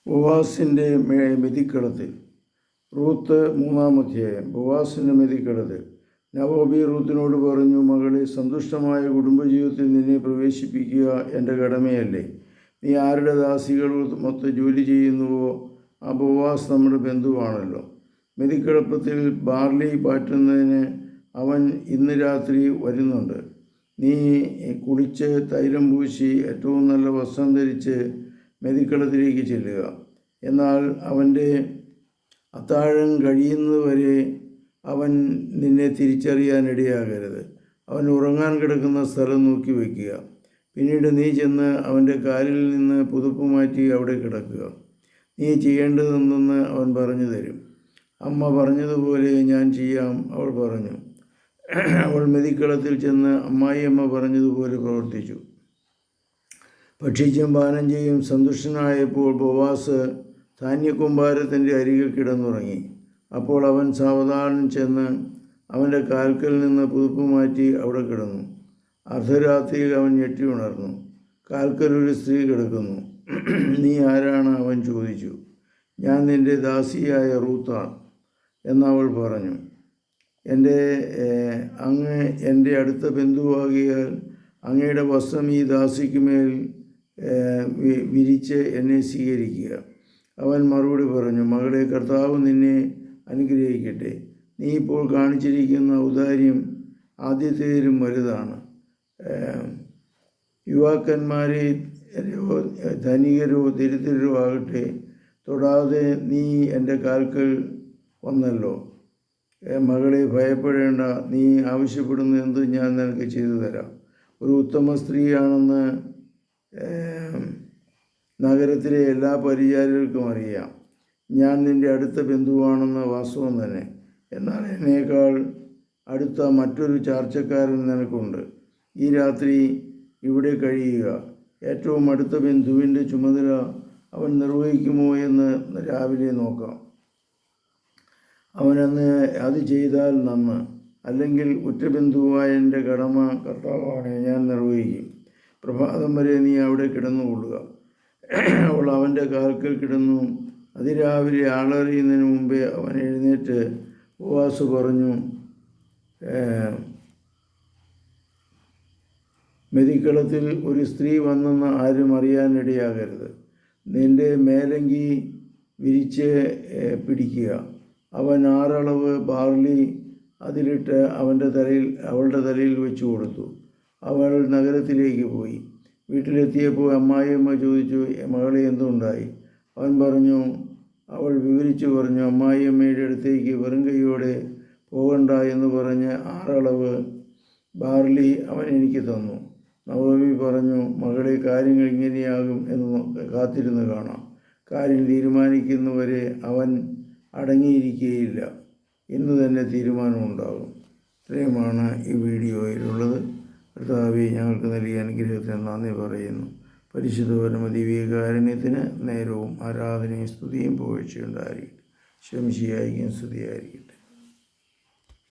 ബോവാസിൻ്റെ മെതിക്കളത്തിൽ. Ruth 3-ാം അധ്യായം. ബോവാസിൻ്റെ മെതിക്കളത്തിൽ. Naomi റൂത്തിനോട് പറഞ്ഞു, മകളെ, സന്തുഷ്ടമായ കുടുംബജീവിതത്തിൽ നിന്നെ പ്രവേശിപ്പിക്കുക എൻ്റെ കടമയല്ലേ? നീ ആരുടെ ദാസികളൊത്ത് ജോലി ചെയ്യുന്നുവോ ആ ബോവാസ് നമ്മുടെ ബന്ധുവാണല്ലോ. മെതിക്കിളപ്പത്തിൽ ബാർലി പാറ്റുന്നതിന് അവൻ ഇന്ന് രാത്രി വരുന്നുണ്ട്. നീ കുളിച്ച് തൈലം പൂശി ഏറ്റവും നല്ല വസ്ത്രം ധരിച്ച് മെതിക്കളത്തിലേക്ക് ചെല്ലുക. എന്നാൽ അവൻ്റെ അത്താഴം കഴിയുന്നതുവരെ അവൻ നിന്നെ തിരിച്ചറിയാനിടയാകരുത്. അവൻ ഉറങ്ങാൻ കിടക്കുന്ന സ്ഥലം നോക്കി വയ്ക്കുക. പിന്നീട് നീ ചെന്ന് അവൻ്റെ കാലിൽ നിന്ന് പുതുപ്പ് മാറ്റി അവിടെ കിടക്കുക. നീ ചെയ്യേണ്ടതെന്തെന്ന് അവൻ പറഞ്ഞു തരും. അമ്മ പറഞ്ഞതുപോലെ ഞാൻ ചെയ്യാം, അവൾ പറഞ്ഞു. അവൾ മെതിക്കളത്തിൽ ചെന്ന് അമ്മായിയമ്മ പറഞ്ഞതുപോലെ പ്രവർത്തിച്ചു. ഭക്ഷിച്ചും പാനം ചെയ്യും സന്തുഷ്ടനായപ്പോൾ ബോവാസ് ധാന്യക്കൂമ്പാരത്തിൻ്റെ അരികിൽ കിടന്നുറങ്ങി. അപ്പോൾ അവൻ സാവധാനം ചെന്ന് അവൻ്റെ കാൽക്കൽ നിന്ന് പുതുപ്പ് മാറ്റി അവിടെ കിടന്നു. അർദ്ധരാത്രിയിൽ അവൻ ഞെട്ടി ഉണർന്നു. കാൽക്കൽ ഒരു സ്ത്രീ കിടക്കുന്നു. നീ ആരാണ്? അവൻ ചോദിച്ചു. ഞാൻ നിൻ്റെ ദാസിയായ റൂത്താണ് എന്നവൾ പറഞ്ഞു. അങ്ങ് എൻ്റെ അടുത്ത ബന്ധുവാകിയാൽ അങ്ങയുടെ വസ്ത്രം ഈ ദാസിക്കുമേൽ വിരിച്ച് എന്നെ സ്വീകരിക്കുക. അവൻ മറുപടി പറഞ്ഞു, മകളെ, കർത്താവ് നിന്നെ അനുഗ്രഹിക്കട്ടെ. നീ ഇപ്പോൾ കാണിച്ചിരിക്കുന്ന ഔദാര്യം ആദ്യത്തേതിലും വലുതാണ്. യുവാക്കന്മാരെ ധനികരോ ദരിദ്രരോ ആകട്ടെ തൊടാതെ നീ എൻ്റെ കാൽക്കൽ വന്നല്ലോ. മകളെ, ഭയപ്പെടേണ്ട. നീ ആവശ്യപ്പെടുന്ന എന്ത് ഞാൻ നിനക്ക് ചെയ്തു തരാം. ഒരു ഉത്തമ സ്ത്രീയാണെന്ന് നഗരത്തിലെ എല്ലാ പരിചാരകർക്കും അറിയാം. ഞാൻ നിൻ്റെ അടുത്ത ബന്ധുവാണെന്ന് വാസ്തവം തന്നെ. എന്നാൽ എന്നേക്കാൾ അടുത്ത മറ്റൊരു ചാർച്ചക്കാരൻ നിനക്കുണ്ട്. ഈ രാത്രി ഇവിടെ കഴിയുക. ഏറ്റവും അടുത്ത ബന്ധുവിൻ്റെ ചുമതല അവൻ നിർവഹിക്കുമോ എന്ന് രാവിലെ നോക്കാം. അവനന്ന് അത് ചെയ്താൽ നന്ന്. അല്ലെങ്കിൽ ഉറ്റബന്ധുവായ എൻ്റെ കടമ കർത്താവാണ്, ഞാൻ നിർവഹിക്കും. പ്രഭാതം വരെ നീ അവിടെ കിടന്നുകൊള്ളുക. അവൾ അവൻ്റെ കാൽക്കൽ കിടന്നു. അതിരാവിലെ ആളറിയുന്നതിന് മുമ്പേ അവൻ എഴുന്നേറ്റ് ബോവാസ് പറഞ്ഞു, മെതിക്കളത്തിൽ ഒരു സ്ത്രീ വന്നെന്ന് ആരും അറിയാനിടയാകരുത്. നിൻ്റെ മേലങ്കി വിരിച്ച് പിടിക്കുക. അവൻ 6 അളവ് ബാർലി അതിലിട്ട് അവളുടെ തലയിൽ വെച്ചു കൊടുത്തു. അവൾ നഗരത്തിലേക്ക് പോയി. വീട്ടിലെത്തിയപ്പോൾ അമ്മായിയമ്മ ചോദിച്ചു, മകളെ, എന്തുണ്ടായി? അവൻ പറഞ്ഞു. അവൾ വിവരിച്ചു പറഞ്ഞു, അമ്മായിയമ്മയുടെ അടുത്തേക്ക് വെറും കൈയോടെ പോകണ്ട എന്ന് പറഞ്ഞ് 6 അളവ് ബാർലി അവൻ എനിക്ക് തന്നു. നവോമി പറഞ്ഞു, മകളെ, കാര്യങ്ങൾ ഇങ്ങനെയാകും എന്ന് കാത്തിരുന്ന് കാണാം. കാര്യം തീരുമാനിക്കുന്നവരെ അവൻ അടങ്ങിയിരിക്കുകയില്ല. ഇന്ന് തന്നെ തീരുമാനമുണ്ടാകും. ഇത്രയുമാണ് ഈ വീഡിയോയിലുള്ളത്. കർത്താവേ, ഞങ്ങൾക്ക് നൽകിയ അനുഗ്രഹത്തിന് നന്ദി പറയുന്നു. പരിശുദ്ധ പരമദിവ്യകാരുണ്യത്തിന് നേരവും ആരാധനയും സ്തുതിയും പുകഴ്ചയുണ്ടായിരിക്കട്ടെ. ശംശിയായിരിക്കും സ്തുതിയായിരിക്കട്ടെ.